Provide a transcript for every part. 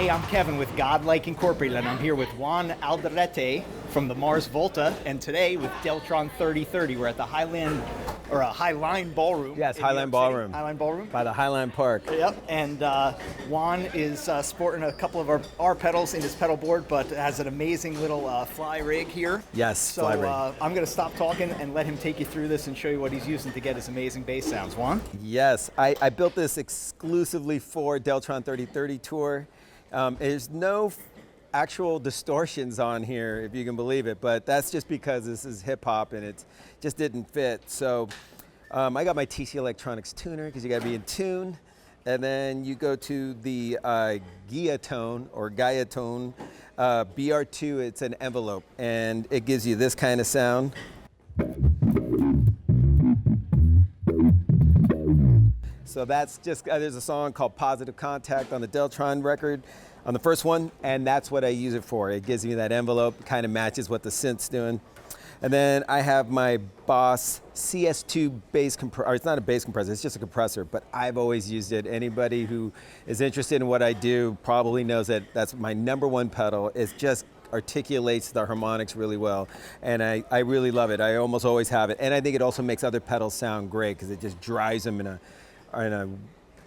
Hey, I'm Kevin with Godlike Incorporated, and I'm here with Juan Alderete from the Mars Volta, and today with Deltron3030. We're at the Highline Ballroom. Yes, Highline Ballroom. Highline Ballroom. By the Highline Park. Yep, and Juan is sporting a couple of our pedals in his pedal board, but has an amazing little fly rig here. Yes, fly rig. So I'm going to stop talking and let him take you through this and show you what he's using to get his amazing bass sounds. Juan? Yes, I built this exclusively for Deltron3030 tour. There's no actual distortions on here, if you can believe it, but that's just because this is hip hop and it just didn't fit. So I got my TC Electronics tuner because you got to be in tune, and then you go to the Gaia-Tone or Gaia-Tone BR2. It's an envelope, and it gives you this kind of sound. So that's just, there's a song called Positive Contact on the Deltron record, on the first one, and that's what I use it for. It gives me that envelope, kind of matches what the synth's doing. And then I have my Boss CS2 bass compressor, or it's not a bass compressor, it's just a compressor, but I've always used it. Anybody who is interested in what I do probably knows that that's my #1 pedal. It just articulates the harmonics really well, and I really love it. I almost always have it, and I think it also makes other pedals sound great because it just drives them in a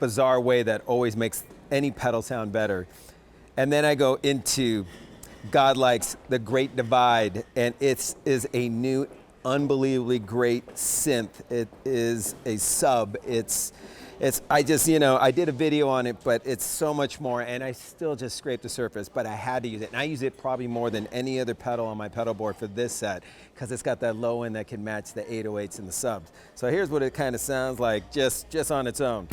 bizarre way that always makes any pedal sound better. And then I go into Godlike's The Great Divide, and it is a new, unbelievably great synth. It is a sub. I just, I did a video on it, but it's so much more, and I still just scraped the surface, but I had to use it. And I use it probably more than any other pedal on my pedal board for this set, because it's got that low end that can match the 808s and the subs. So here's what it kind of sounds like just on its own.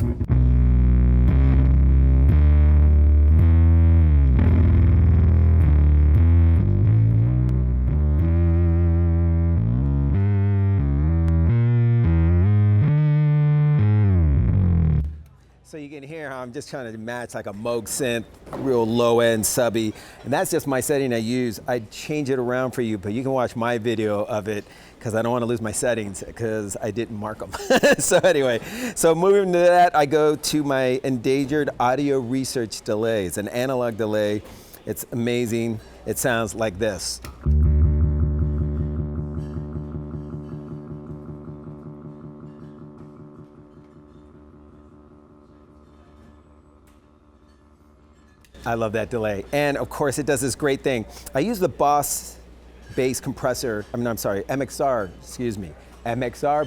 So you can hear how I'm just trying to match like a Moog synth, real low end subby. And that's just my setting I use. I change it around for you, but you can watch my video of it because I don't want to lose my settings because I didn't mark them. So anyway, so moving to that, I go to my Endangered Audio Research delay. It's an analog delay. It's amazing. It sounds like this. I love that delay. And of course it does this great thing. I use the Boss bass compressor, MXR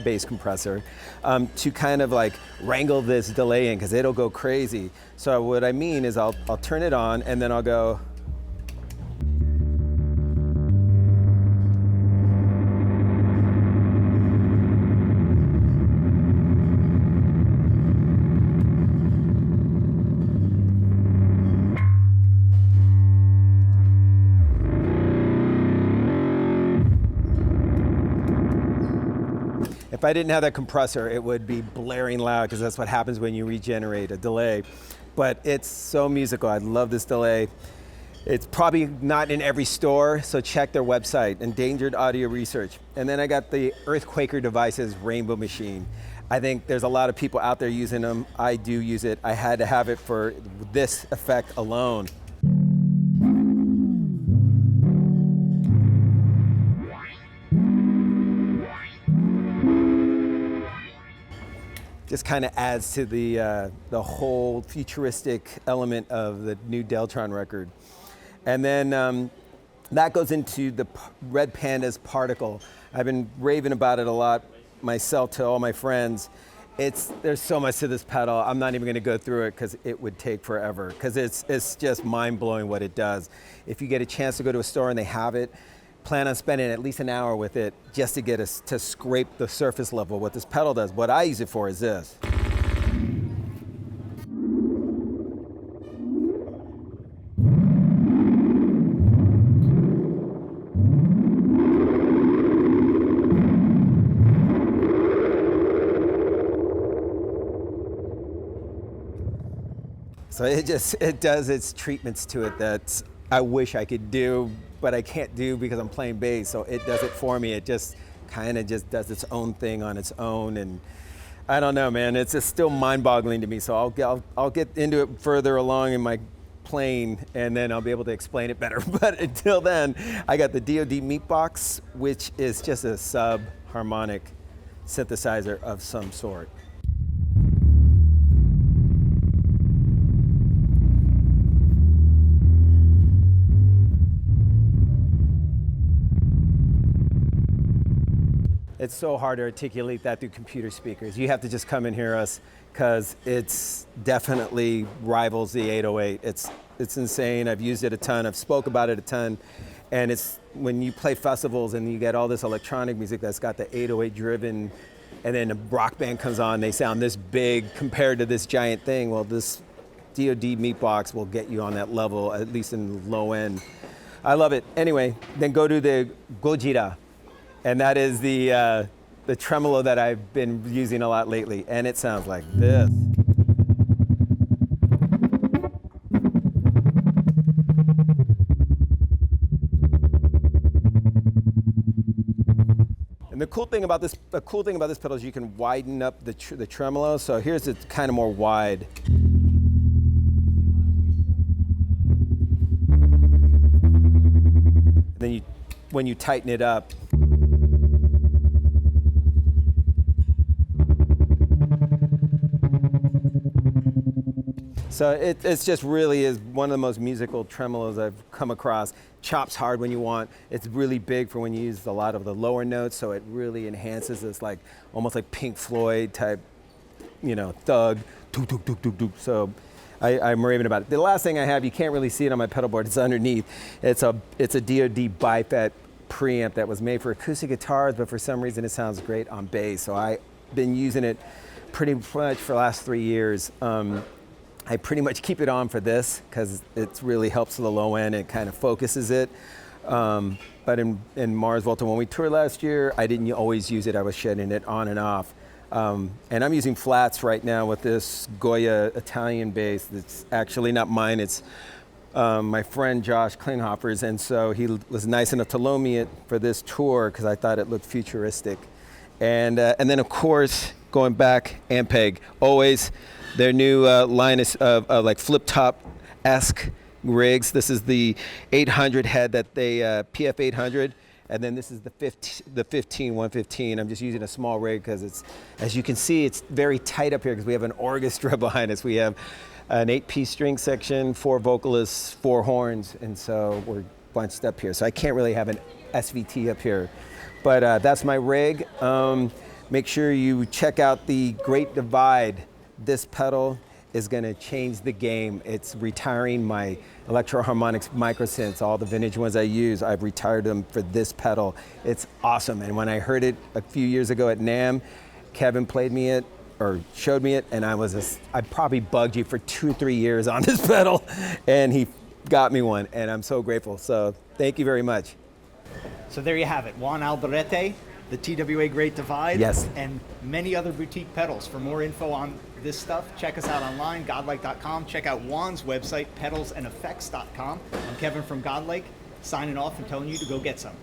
bass compressor to kind of like wrangle this delay in because it'll go crazy. So what I mean is I'll turn it on and then I'll go. If I didn't have that compressor, it would be blaring loud because that's what happens when you regenerate a delay. But it's so musical. I love this delay. It's probably not in every store, so check their website, Endangered Audio Research. And then I got the Earthquaker Devices Rainbow Machine. I think there's a lot of people out there using them. I do use it. I had to have it for this effect alone. Just kind of adds to the whole futuristic element of the new Deltron record. And then that goes into the Red Panda's Particle. I've been raving about it a lot myself to all my friends. There's so much to this pedal. I'm not even going to go through it because it would take forever because it's just mind-blowing what it does. If you get a chance to go to a store and they have it, plan on spending at least an hour with it just to get us to scrape the surface level. What this pedal does, what I use it for is this. So it does its treatments to it that I wish I could do, but I can't do because I'm playing bass. So it does it for me. It just kind of just does its own thing on its own. And I don't know, man, it's just still mind-boggling to me. So I'll get into it further along in my playing, and then I'll be able to explain it better. But until then, I got the DoD Meat Box, which is just a sub-harmonic synthesizer of some sort. It's so hard to articulate that through computer speakers. You have to just come and hear us, because it's definitely rivals the 808. It's insane. I've used it a ton. I've spoke about it a ton. And it's when you play festivals and you get all this electronic music that's got the 808 driven, and then a rock band comes on, they sound this big compared to this giant thing. Well, this DoD Meat Box will get you on that level, at least in the low end. I love it. Anyway, then go to the Gojira. And that is the tremolo that I've been using a lot lately, and it sounds like this. And the cool thing about this pedal is you can widen up the tremolo. So here's it kind of more wide. Then when you tighten it up, so it's just really is one of the most musical tremolos I've come across. Chops hard when you want. It's really big for when you use a lot of the lower notes, so it really enhances this like almost like Pink Floyd type, thug. So I'm raving about it. The last thing I have, you can't really see it on my pedal board, it's underneath. It's a DoD bifet preamp that was made for acoustic guitars, but for some reason it sounds great on bass. So I've been using it pretty much for the last 3 years. I pretty much keep it on for this because it really helps the low end. It kind of focuses it. But in Mars Volta, when we toured last year, I didn't always use it. I was shedding it on and off. And I'm using flats right now with this Goya Italian bass. It's actually not mine. It's my friend Josh Klinghoffer's. And so he was nice enough to loan me it for this tour because I thought it looked futuristic. And then, of course, going back, Ampeg, always. Their new line is like flip-top-esque rigs. This is the 800 head that they, PF 800, and then this is the 115. I'm just using a small rig because it's, as you can see, it's very tight up here because we have an orchestra behind us. We have an 8-piece string section, 4 vocalists, 4 horns, and so we're bunched up here. So I can't really have an SVT up here. But that's my rig. Make sure you check out the Great Divide. This pedal is going to change the game. It's retiring my Electro Harmonix microsynths, all the vintage ones I use. I've retired them for this pedal. It's awesome. And when I heard it a few years ago at NAMM, Kevin played me it or showed me it, and I probably bugged you for 2-3 years on this pedal, and he got me one, and I'm so grateful. So thank you very much. So there you have it, Juan Alderete, the TWA Great Divide, yes, and many other boutique pedals. For more info on this stuff, check us out online, godlike.com. Check out Juan's website, pedalsandeffects.com. I'm Kevin from Godlike, signing off and telling you to go get some.